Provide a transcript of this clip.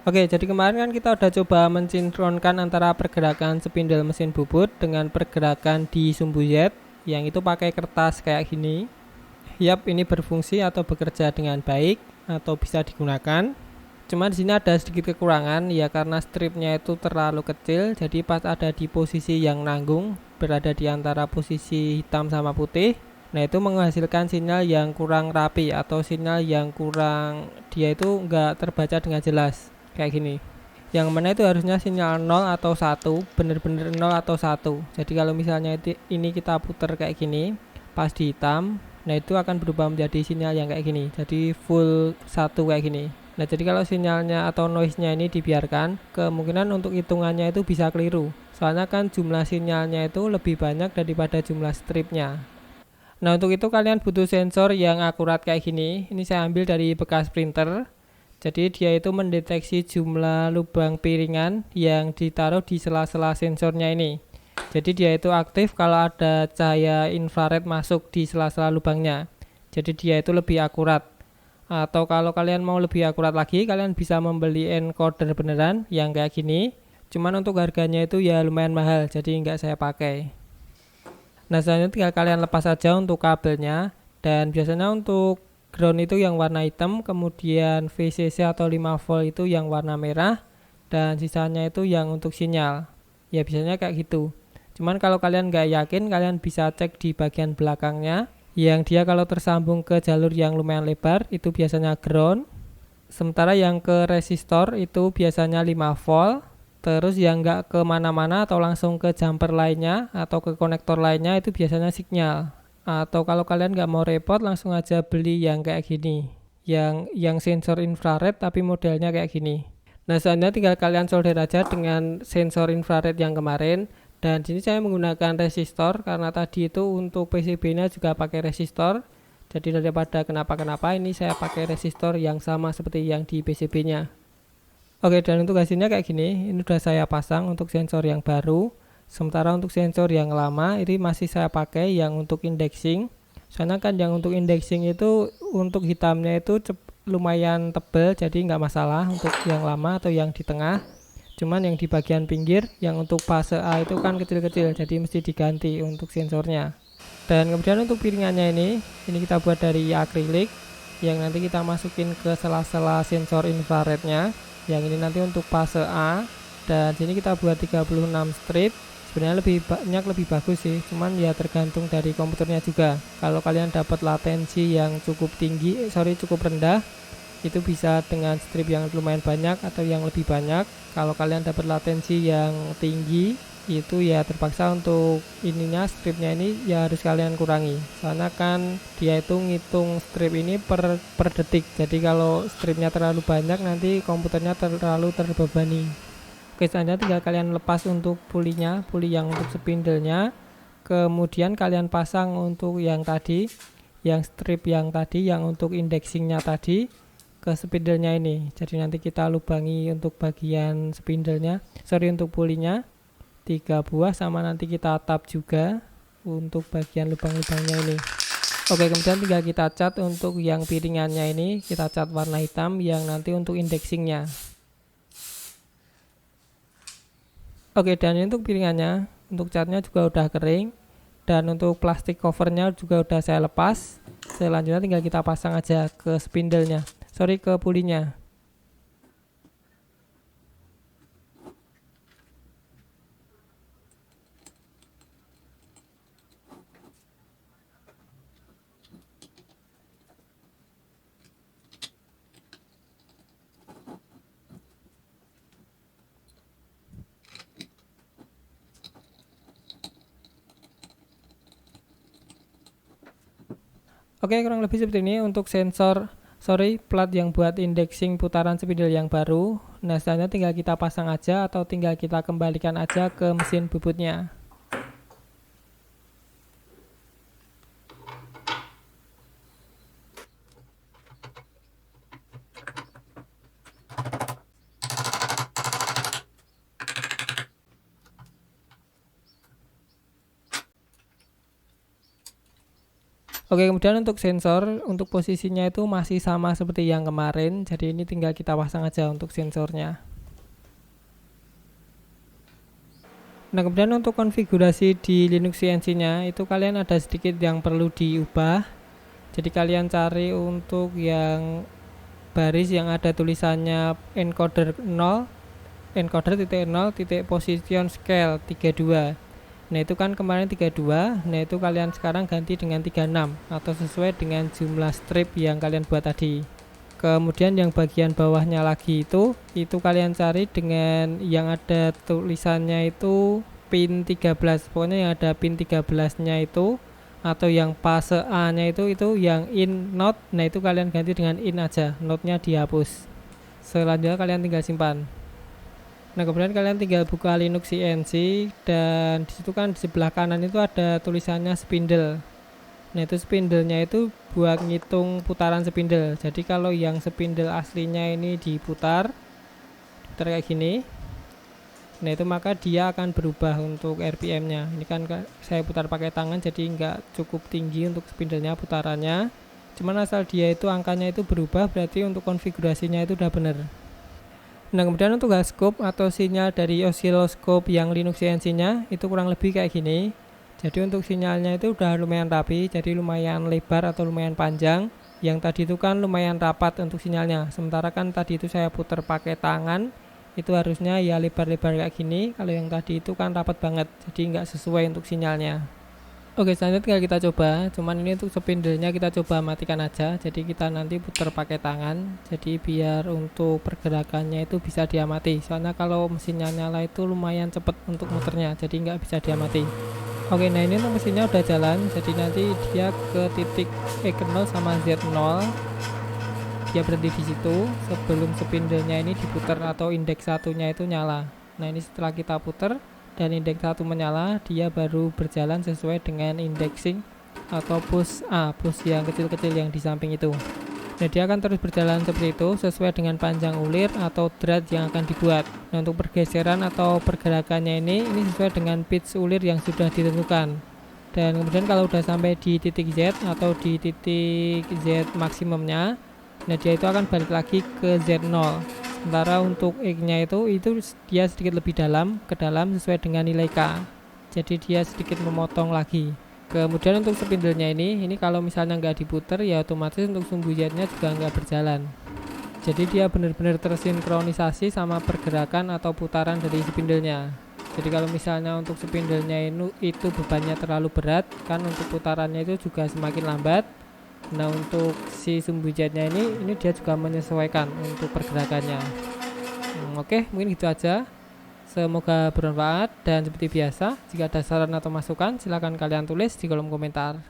Oke, jadi kemarin kan kita udah coba mensinkronkan antara pergerakan spindle mesin bubut dengan pergerakan di sumbu Z yang itu pakai kertas kayak gini. Yap, ini berfungsi atau bekerja dengan baik atau bisa digunakan. Cuma di sini ada sedikit kekurangan ya karena stripnya itu terlalu kecil, jadi pas ada di posisi yang nanggung, berada di antara posisi hitam sama putih. Nah, itu menghasilkan sinyal yang kurang rapi atau sinyal yang kurang dia itu nggak terbaca dengan jelas kayak gini. Yang mana itu harusnya sinyal 0 atau 1, bener-bener 0 atau 1. Jadi kalau misalnya ini kita putar kayak gini, pas di hitam, nah itu akan berubah menjadi sinyal yang kayak gini. Jadi full 1 kayak gini. Nah, jadi kalau sinyalnya atau noise-nya ini dibiarkan, kemungkinan untuk hitungannya itu bisa keliru. Soalnya kan jumlah sinyalnya itu lebih banyak daripada jumlah stripnya. Nah, untuk itu kalian butuh sensor yang akurat kayak gini. Ini saya ambil dari bekas printer. Jadi dia itu mendeteksi jumlah lubang piringan yang ditaruh di sela-sela sensornya ini. Jadi dia itu aktif kalau ada cahaya infrared masuk di sela-sela lubangnya. Jadi dia itu lebih akurat. Atau kalau kalian mau lebih akurat lagi, kalian bisa membeli encoder beneran yang kayak gini. Cuman untuk harganya itu ya lumayan mahal, jadi nggak saya pakai. Nah, selanjutnya tinggal kalian lepas saja untuk kabelnya. Dan biasanya untuk ground itu yang warna hitam, kemudian VCC atau 5 volt itu yang warna merah, dan sisanya itu yang untuk sinyal. Ya biasanya kayak gitu. Cuman kalau kalian nggak yakin, kalian bisa cek di bagian belakangnya, yang dia kalau tersambung ke jalur yang lumayan lebar itu biasanya ground. Sementara yang ke resistor itu biasanya 5 volt. Terus yang nggak kemana-mana atau langsung ke jumper lainnya atau ke konektor lainnya itu biasanya sinyal. Atau kalau kalian nggak mau repot langsung aja beli yang kayak gini. Yang sensor infrared tapi modelnya kayak gini. Nah, selanjutnya tinggal kalian solder aja dengan sensor infrared yang kemarin. Dan sini saya menggunakan resistor karena tadi itu untuk PCB-nya juga pakai resistor. Jadi daripada kenapa-kenapa ini saya pakai resistor yang sama seperti yang di PCB-nya. Oke, dan untuk hasilnya kayak gini. Ini udah saya pasang untuk sensor yang baru. Sementara untuk sensor yang lama ini masih saya pakai yang untuk indexing. Soalnya kan yang untuk indexing itu untuk hitamnya itu lumayan tebal, jadi nggak masalah untuk yang lama atau yang di tengah. Cuman yang di bagian pinggir yang untuk fase A itu kan kecil-kecil, jadi mesti diganti untuk sensornya. Dan kemudian untuk piringannya ini kita buat dari akrilik yang nanti kita masukin ke sela-sela sensor infrarednya. Yang ini nanti untuk fase A, dan sini kita buat 36 strip. Sebenarnya lebih banyak lebih bagus sih, cuman ya tergantung dari komputernya juga. Kalau kalian dapat latensi yang cukup tinggi, cukup rendah, itu bisa dengan strip yang lumayan banyak atau yang lebih banyak. Kalau kalian dapat latensi yang tinggi, itu ya terpaksa untuk stripnya ini ya harus kalian kurangi, soalnya kan dia itu ngitung strip ini per detik. Jadi kalau stripnya terlalu banyak nanti komputernya terlalu terbebani. Oke, selanjutnya tinggal kalian lepas untuk puli yang untuk spindle-nya, kemudian kalian pasang untuk yang tadi, yang strip yang tadi, yang untuk indexingnya tadi ke spindle-nya ini. Jadi nanti kita lubangi untuk bagian spindle-nya, untuk pulinya 3 buah, sama nanti kita tap juga untuk bagian lubang-lubangnya ini. Oke, kemudian tinggal kita cat untuk yang piringannya ini, kita cat warna hitam yang nanti untuk indexingnya. Oke, dan untuk piringannya, untuk catnya juga udah kering, dan untuk plastik covernya juga udah saya lepas. Selanjutnya tinggal kita pasang aja ke spindle-nya, ke pulinya. Oke, kurang lebih seperti ini untuk plat yang buat indexing putaran spindle yang baru. Nah, selanjutnya tinggal kita pasang aja atau tinggal kita kembalikan aja ke mesin bubutnya. Oke, Oke, kemudian untuk sensor, untuk posisinya itu masih sama seperti yang kemarin, jadi ini tinggal kita pasang aja untuk sensornya. Nah, kemudian untuk konfigurasi di Linux CNC-nya itu kalian ada sedikit yang perlu diubah. Jadi kalian cari untuk yang baris yang ada tulisannya encoder 0, encoder titik 0 titik position scale 32. Nah, itu kan kemarin 32. Nah, itu kalian sekarang ganti dengan 36 atau sesuai dengan jumlah strip yang kalian buat tadi. Kemudian yang bagian bawahnya lagi itu kalian cari dengan yang ada tulisannya itu pin 13. Pokoknya yang ada pin 13-nya itu atau yang fase A-nya itu yang in not. Nah, itu kalian ganti dengan in aja, not-nya dihapus. Selanjutnya kalian tinggal simpan. Nah, kemudian kalian tinggal buka Linux CNC dan disitu kan di sebelah kanan itu ada tulisannya spindle. Nah, itu spindle-nya itu buat ngitung putaran spindle. Jadi kalau yang spindle aslinya ini diputar kayak gini, nah itu maka dia akan berubah untuk RPM-nya. Ini kan saya putar pakai tangan, jadi nggak cukup tinggi untuk spindle-nya putarannya. Cuman asal dia itu angkanya itu berubah, berarti untuk konfigurasinya itu udah bener. Nah, kemudian untuk scope atau sinyal dari oscilloscope yang Linux CNC-nya itu kurang lebih kayak gini. Jadi untuk sinyalnya itu udah lumayan rapi, jadi lumayan lebar atau lumayan panjang. Yang tadi itu kan lumayan rapat untuk sinyalnya. Sementara kan tadi itu saya putar pakai tangan, itu harusnya ya lebar-lebar kayak gini. Kalau yang tadi itu kan rapat banget, jadi nggak sesuai untuk sinyalnya. Oke, selanjutnya kita coba. Cuman ini untuk spindle-nya kita coba matikan aja. Jadi kita nanti putar pakai tangan. Jadi biar untuk pergerakannya itu bisa diamati. Soalnya kalau mesinnya nyala itu lumayan cepet untuk muternya, jadi nggak bisa diamati. Oke, nah ini untuk mesinnya udah jalan. Jadi nanti dia ke titik E0 sama Z0. Dia berhenti di situ sebelum spindle-nya ini diputar atau indeks satunya itu nyala. Nah, ini setelah kita putar dan indeks 1 menyala, dia baru berjalan sesuai dengan indexing atau push yang kecil-kecil yang di samping itu. Nah, dia akan terus berjalan seperti itu sesuai dengan panjang ulir atau drat yang akan dibuat. Nah, untuk pergeseran atau pergerakannya ini sesuai dengan pitch ulir yang sudah ditentukan. Dan kemudian kalau udah sampai di titik Z atau di titik Z maksimumnya, nah dia itu akan balik lagi ke Z0. Sementara untuk X-nya itu dia sedikit lebih dalam ke dalam sesuai dengan nilai K. Jadi dia sedikit memotong lagi. Kemudian untuk spindle-nya ini kalau misalnya nggak diputer ya otomatis untuk sumbu Z-nya juga nggak berjalan. Jadi dia benar-benar tersinkronisasi sama pergerakan atau putaran dari spindle-nya. Jadi kalau misalnya untuk spindle-nya itu bebannya terlalu berat, kan untuk putarannya itu juga semakin lambat. Nah, untuk si sumbu jetnya ini dia juga menyesuaikan untuk pergerakannya. Oke, mungkin gitu aja. Semoga bermanfaat dan seperti biasa, jika ada saran atau masukan silahkan kalian tulis di kolom komentar.